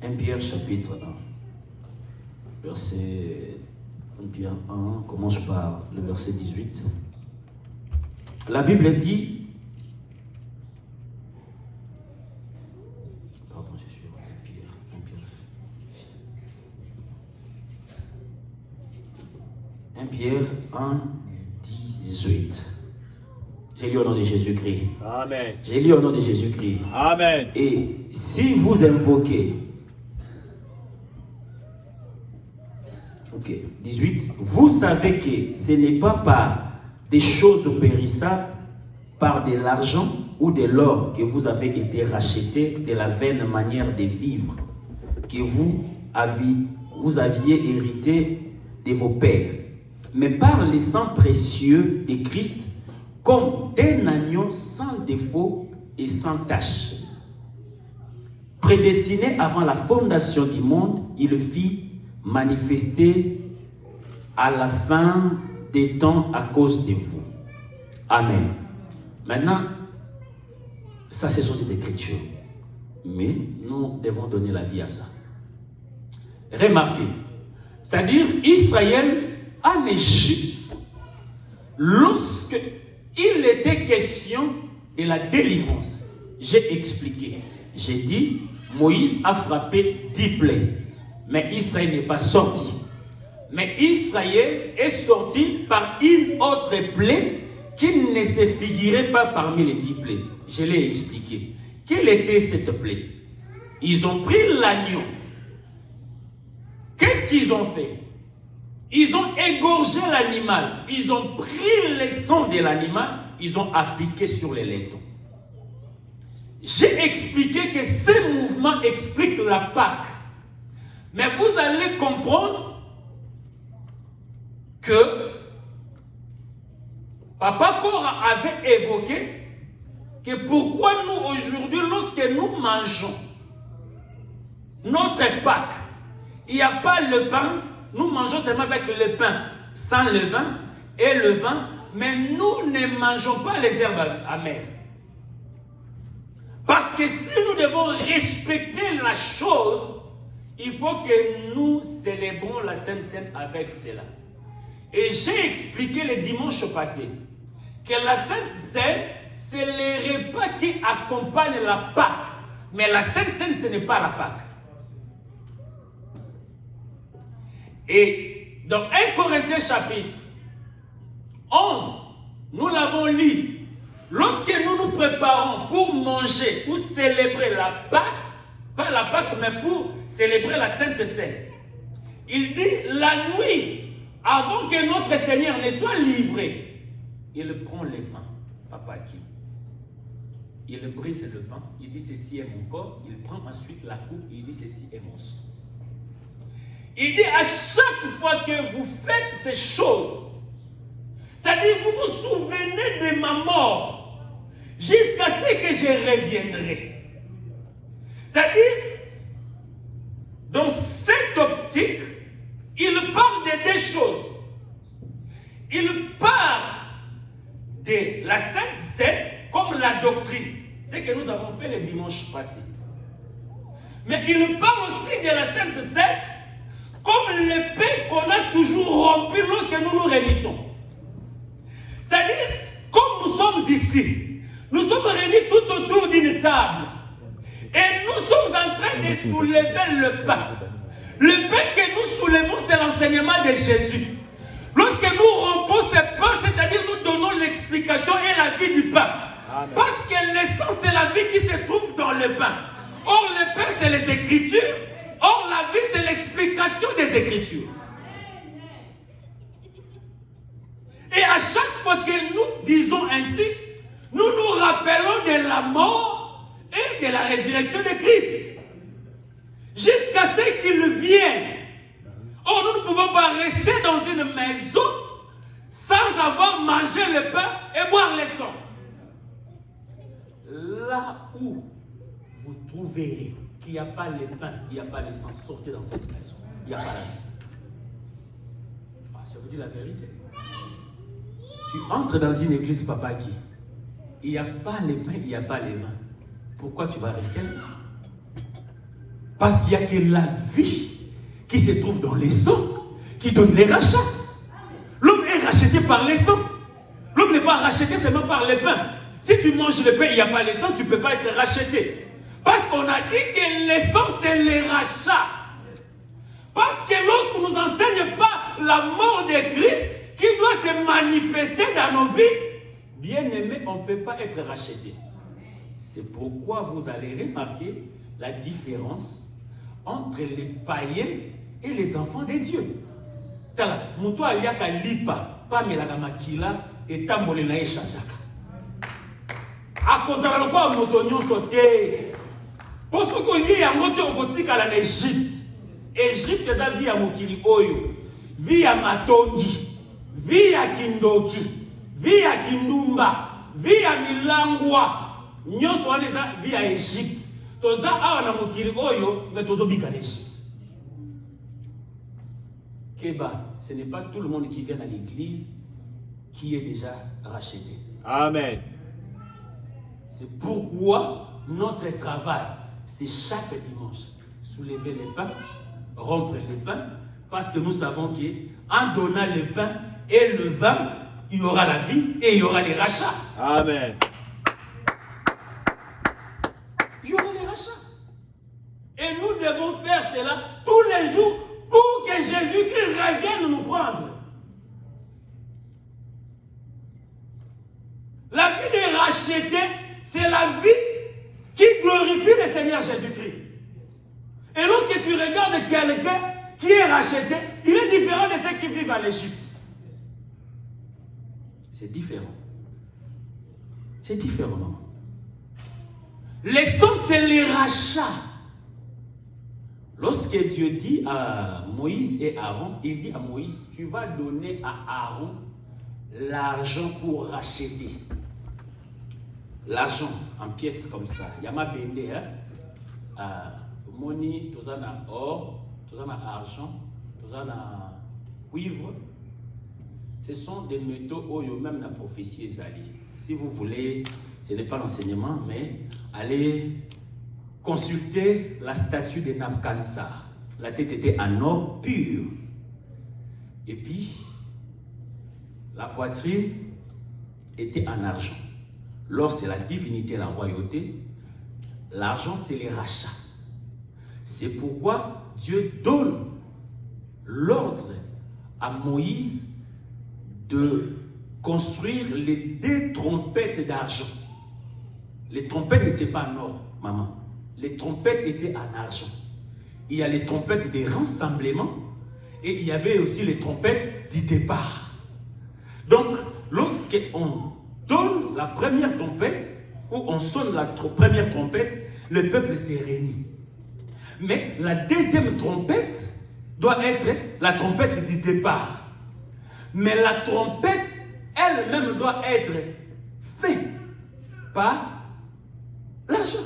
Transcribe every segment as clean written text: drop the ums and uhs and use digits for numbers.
1 Pierre chapitre 1. Verset 1 Pierre 1, commence par le verset 18. La Bible dit, pardon, je suis 1 Pierre 1, 18. J'ai lu au nom de Jésus-Christ. Amen. J'ai lu au nom de Jésus-Christ. Amen. Et si vous invoquez, ok, 18, vous savez que ce n'est pas par des choses périssables, par de l'argent ou de l'or que vous avez été rachetés de la vaine manière de vivre que vous aviez hérité de vos pères, mais par le sang précieux de Christ, comme d'un agneau sans défaut et sans tache. Prédestiné avant la fondation du monde, il le fit manifester à la fin des temps à cause de vous. Amen. Maintenant, ça ce sont des écritures. Mais nous devons donner la vie à ça. Remarquez, c'est-à-dire Israël en Égypte, lorsque il était question de la délivrance, j'ai expliqué. J'ai dit, Moïse a frappé 10 plaies, mais Israël n'est pas sorti. Mais Israël est sorti par une autre plaie qui ne se figurait pas parmi les 10 plaies. Je l'ai expliqué. Quelle était cette plaie? Ils ont pris l'agneau. Qu'est-ce qu'ils ont fait? Ils ont égorgé l'animal. Ils ont pris le sang de l'animal. Ils ont appliqué sur les laitons. J'ai expliqué que ce mouvement explique la Pâque. Mais vous allez comprendre que Papa Cora avait évoqué que pourquoi nous aujourd'hui, lorsque nous mangeons notre Pâque, il n'y a pas le pain, nous mangeons seulement avec le pain, sans le vin, et le vin, mais nous ne mangeons pas les herbes amères. Parce que si nous devons respecter la chose, il faut que nous célébrons la Sainte Seine avec cela. Et j'ai expliqué le dimanche passé que la Sainte Seine, c'est les repas qui accompagnent la Pâque. Mais la Sainte Seine, ce n'est pas la Pâque. Et dans 1 Corinthiens chapitre 11, nous l'avons lu. Lorsque nous nous préparons pour manger, pour célébrer la Pâque, pas la Pâque, mais pour célébrer la Sainte Seine, il dit la nuit, avant que notre Seigneur ne soit livré, il prend le pain, papa qui. Il brise le pain, il dit ceci est mon corps, il prend ensuite la coupe, il dit ceci est mon sang. Il dit à chaque fois que vous faites ces choses, c'est-à-dire vous vous souvenez de ma mort jusqu'à ce que je reviendrai. C'est-à-dire, dans cette optique, il parle de deux choses. Il parle de la Sainte Seine comme la doctrine, ce que nous avons fait le dimanche passé. Mais il parle aussi de la Sainte Seine comme l'épée qu'on a toujours rompue lorsque nous nous réunissons. C'est-à-dire, comme nous sommes ici, nous sommes réunis tout autour d'une table. Et nous sommes en train de soulever le pain. Le pain que nous soulevons, c'est l'enseignement de Jésus. Lorsque nous rompons ce pain, c'est-à-dire nous donnons l'explication et la vie du pain. Amen. Parce que l'essence, c'est la vie qui se trouve dans le pain. Or, le pain, c'est les Écritures. Or, la vie, c'est l'explication des Écritures. Et à chaque fois que nous disons ainsi, nous nous rappelons de la mort et de la résurrection de Christ. Jusqu'à ce qu'il vienne. Or, nous ne pouvons pas rester dans une maison sans avoir mangé le pain et boire le sang. Là où vous trouverez qu'il n'y a pas le pain, il n'y a pas le sang, sortez dans cette maison. Il n'y a pas la vie. Je vous dis la vérité. Tu entres dans une église, papa qui, il n'y a pas le pain, il n'y a pas le vin. Pourquoi tu vas rester là? Parce qu'il n'y a que la vie qui se trouve dans les sangs qui donne les rachats. L'homme est racheté par les sangs. L'homme n'est pas racheté seulement par les pains. Si tu manges le pain et il n'y a pas les sangs, tu ne peux pas être racheté. Parce qu'on a dit que les sangs, c'est les rachats. Parce que lorsqu'on ne nous enseigne pas la mort de Christ, qui doit se manifester dans nos vies, bien aimé, on ne peut pas être racheté. C'est pourquoi vous allez remarquer la différence entre les païens et les enfants de Dieu. Tala, muto aliaka lipa, pa melaka makila, et tambole na echangeaka. Akozala lokwa moto nyonso te. Poso ko lié yango te okotikala na Égypte. Égypte eza vie ya mokili oyo, vie ya matongi, vie ya kindoki, vie ya kindumba, vie ya milangwa. Nyonso wana eza vie ya Égypte. Toza awa na mokili oyo, mais tozobika na Égypte. Keba, ce n'est pas tout le monde qui vient à l'église qui est déjà racheté. Amen. C'est pourquoi notre travail, c'est chaque dimanche, soulever les pains, rompre les pains, parce que nous savons qu'en donnant le pain et le vin, il y aura la vie et il y aura les rachats. Amen. Il y aura les rachats. Et nous devons faire cela tous les jours pour que Jésus-Christ revienne nous prendre. La vie des rachetés, c'est la vie qui glorifie le Seigneur Jésus-Christ. Et lorsque tu regardes quelqu'un qui est racheté, il est différent de ceux qui vivent à l'Égypte. C'est différent. C'est différent, maman. Les sons, c'est les rachats. Lorsque Dieu dit à Moïse et Aaron, il dit à Moïse, tu vas donner à Aaron l'argent pour racheter. L'argent en pièces comme ça. Il y a ma bende, money, tout ça na or, tout ça na argent, tout ça na cuivre. Ce sont des métaux où même la prophétie est allée. Si vous voulez, ce n'est pas l'enseignement, mais allez consulter la statue de Nabucodonosor. La tête était en or pur. Et puis, la poitrine était en argent. L'or, c'est la divinité, la royauté. L'argent, c'est les rachats. C'est pourquoi Dieu donne l'ordre à Moïse de construire les 2 trompettes d'argent. Les trompettes n'étaient pas en or, maman. Les trompettes étaient en argent. Il y a les trompettes des rassemblements et il y avait aussi les trompettes du départ. Donc, lorsqu'on donne la première trompette, ou on sonne la première trompette, le peuple s'est réuni. Mais la deuxième trompette doit être la trompette du départ. Mais la trompette elle-même doit être faite par l'argent.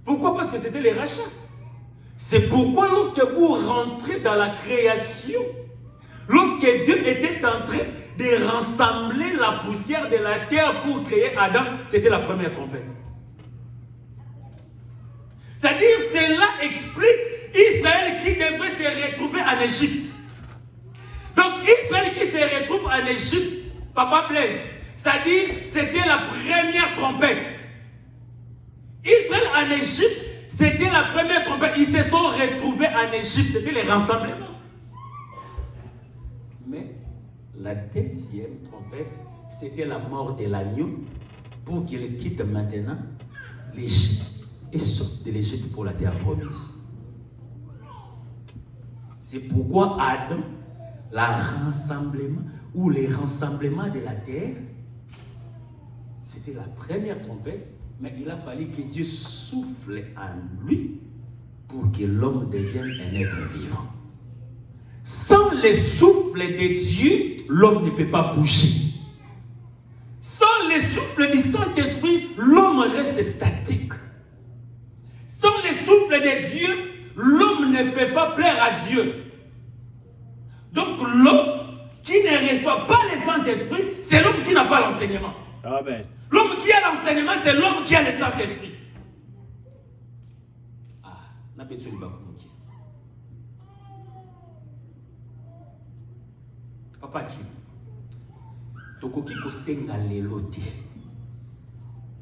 Pourquoi? Parce que c'était les rachats. C'est pourquoi lorsque vous rentrez dans la création, lorsque Dieu était en train de rassembler la poussière de la terre pour créer Adam, c'était la première trompette. C'est-à-dire, cela explique Israël qui devrait se retrouver en Égypte. Donc, Israël qui se retrouve en Égypte, Papa Blaise, c'est-à-dire, c'était la première trompette. Israël en Égypte, c'était la première trompette. Ils se sont retrouvés en Égypte, c'était les rassemblements. Mais la deuxième trompette, c'était la mort de l'agneau pour qu'il quitte maintenant l'Égypte et sorte de l'Égypte pour la terre promise. C'est pourquoi Adam, les rassemblements de la terre, c'était la première trompette, mais il a fallu que Dieu souffle en lui pour que l'homme devienne un être vivant. Sans le souffle de Dieu, l'homme ne peut pas bouger. Sans le souffle du Saint-Esprit, l'homme reste statique. Sans le souffle de Dieu, l'homme ne peut pas plaire à Dieu. Donc l'homme qui ne reçoit pas le Saint-Esprit, c'est l'homme qui n'a pas l'enseignement. Amen. L'homme qui a l'enseignement, c'est l'homme qui a le Saint-Esprit. Ah. betu libakomoki. Papa qui tokoki kosenga lelo te.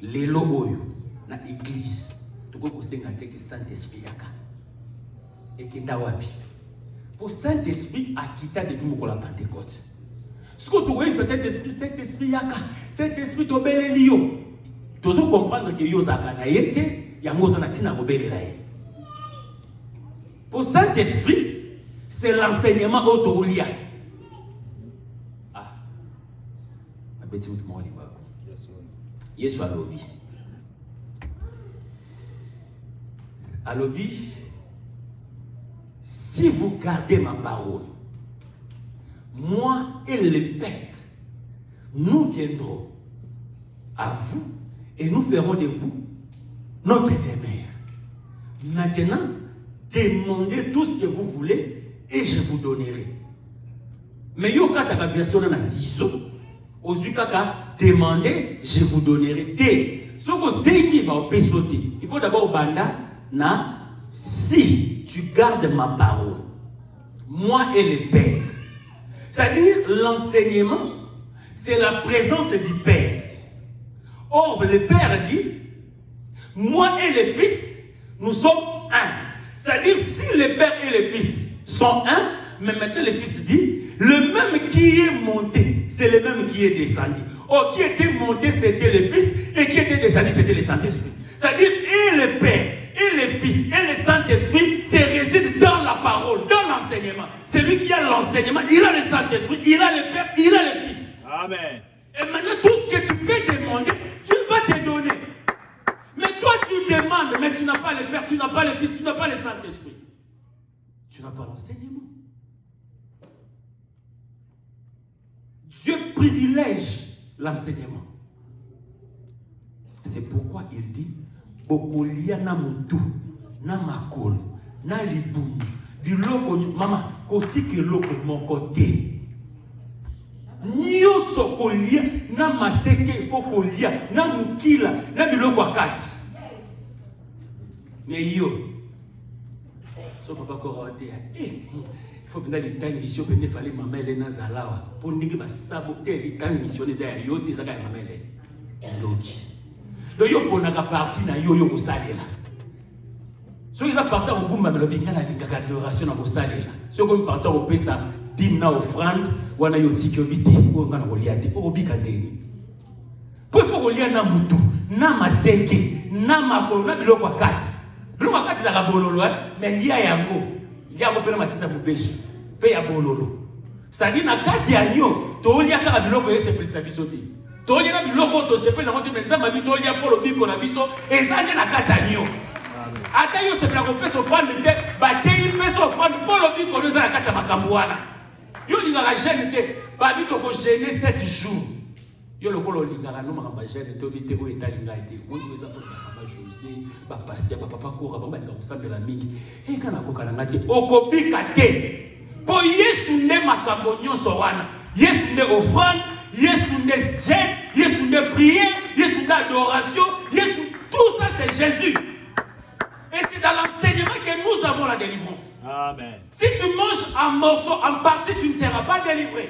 Lelo oyo na église tokoki kosenga te ke Saint-Esprit yaka. Ekenda wapi? Pour Saint-Esprit akita depuis mokolo ya Pentecôte. Ce que tu vois, c'est Saint-Esprit yaka. Saint-Esprit tobeleli yo. Tozo comprendre que yo zaka na yete yango za na tina kobelela ye. Pour Saint-Esprit, c'est l'enseignement autolia. Ah. Abeti mutu mwa libako. Yesu alobi. Alobi, si vous gardez ma parole, moi et le Père, nous viendrons à vous et nous ferons de vous notre demeure. Maintenant, demandez tout ce que vous voulez et je vous donnerai. Mais yo kata ka version na siso, ozui kaka demandez, je vous donnerai. Te, soko sengi ba opesote. Il faut d'abord banda na si tu gardes ma parole, moi et le Père. C'est-à-dire l'enseignement, c'est la présence du Père. Or, le Père dit, moi et le Fils, nous sommes un. C'est-à-dire, si le Père et le Fils sont un, mais maintenant le Fils dit, le même qui est monté, c'est le même qui est descendu. Or, qui était monté, c'était le Fils, et qui était descendu, c'était le Saint-Esprit. C'est-à-dire, et le Père, et le Fils, et le Saint-Esprit, se résident dans la parole, dans l'enseignement. Celui qui a l'enseignement, il a le Saint-Esprit, il a le Père, il a le Fils. Amen. Et maintenant, tout ce que tu peux demander, tu vas te donner. Mais toi, tu demandes, mais tu n'as pas le Père, tu n'as pas le Fils, tu n'as pas le Saint-Esprit. Tu n'as pas l'enseignement. Dieu privilège l'enseignement. C'est pourquoi il dit, Bokolia na mutu, na makolo, na libumu, du loko, mama, kotike loko mon côté. Nyoso kolia, na maseke, il faut kolia, na mukila, na biloko akati. Mais yo, so papa korote, il faut venir les temps ici, il fallait maman elle na zalawa, pour nigi ba saboter les temps ici, les ayo, tes aga maman elle. Loki. Donc yo ponaka parti na yo yo kosalela. So ils va partir au gumba mais le binga na linga adoration na kosalela. So comme partir au pesa dim na offrande wana yo tiki obite o ngana koliate o bika ndeni. Po fo kolia na mutu na maseke na makolo na biloko akati. Biloko akati za kabololo mais lia yango. Lia mo pena matita mubeshi. Pe ya bololo. C'est-à-dire na kati ya nyo to lia ka biloko yese pelisa bisote. Toli na biloko to sepe na ngote menzamba bi toli ya polo biko na biso ezanje na katanyo. Ata yo sepe na kopesa offrande te ba te yi pesa offrande polo biko no za na kata makambo wana. Yo lingaka jeune te ba bi to ko jeûner 7 jours. Yo lokolo lingaka no makamba jeune to bi te ko etalinga te. Mo ko eza to ba José ba pasteur ba papa kora ba ndika kusambela mingi. E kana ko kana ngate okobika te. Po Yesu ne makambo nyonso wana. Yesu ne offrande Yesu ne jeûne, Yesu ne prière, Yesu d'adoration, Yesu, tout ça c'est Jésus. Et c'est dans l'enseignement que nous avons la délivrance. Amen. Si tu manges un morceau, en partie, tu ne seras pas délivré.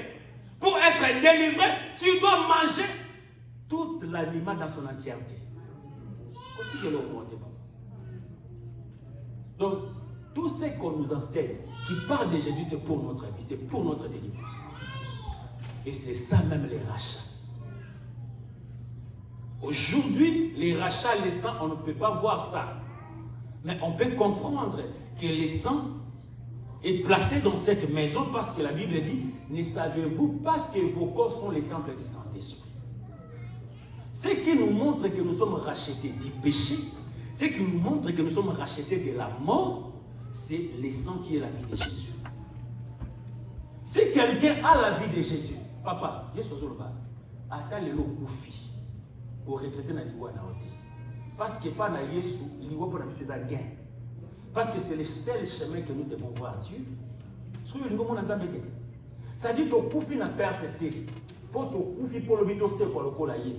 Pour être délivré, tu dois manger toute l'animal dans son entièreté. Donc, tout ce qu'on nous enseigne, qui parle de Jésus, c'est pour notre vie, c'est pour notre délivrance. Et c'est ça même les rachats. Aujourd'hui, les rachats, les sangs, on ne peut pas voir ça. Mais on peut comprendre que le sang est placé dans cette maison parce que la Bible dit, ne savez-vous pas que vos corps sont les temples du Saint-Esprit? Ce qui nous montre que nous sommes rachetés du péché, ce qui nous montre que nous sommes rachetés de la mort, c'est le sang qui est la vie de Jésus. Si quelqu'un a la vie de Jésus, papa, Yesu Zoloba, attends le lot koufi pour retraiter na liwa na oti. Parce que pas na Yesu, liwa pour na faire gain. Parce que c'est le seul chemin que nous devons voir Dieu. Ce que nous avons dit, ça dit que koufi na perte te. Pour to koufi pour le bito c'est quoi le colaye.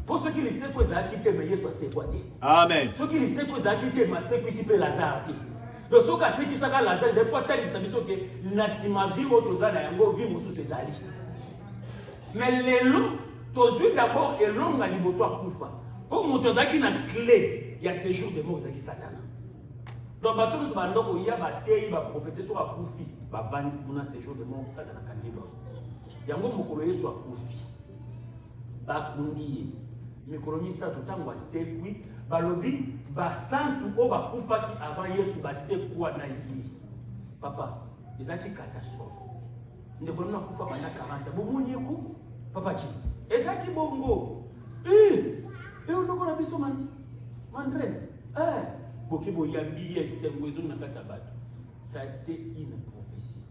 Pour ceux qui le savent que ça a quitté mais Yesu c'est quoi te. Amen. Ceux qui le savent que ça a quitté mais c'est qui peut Lazare te. donc ce cas c'est qui ça Lazare c'est pas tel que biso que na sima vie otozana yango vie mosusu ezali mais lelo tozui d'abord elonga liboso akufa po moto azaki na clé ya séjour de mort ezaki satana donc bato nyonso bandoko ya bateyi baprofete soki akufi bavandi kuna séjour de mort satana kandi bango yango mokolo yesu akufi bakundi ye mikolo misato ntango asekwi balobi basantu oyo bakufaki avant yesu basekwa na ye papa ezalaki catastrophe ndeko nino akufa banda 40 bomoni eko papa ki ezalaki bongo ondoko na biso mandrene boke boyambi ye esengo ezongi na kati ya bato ça a été une prophétie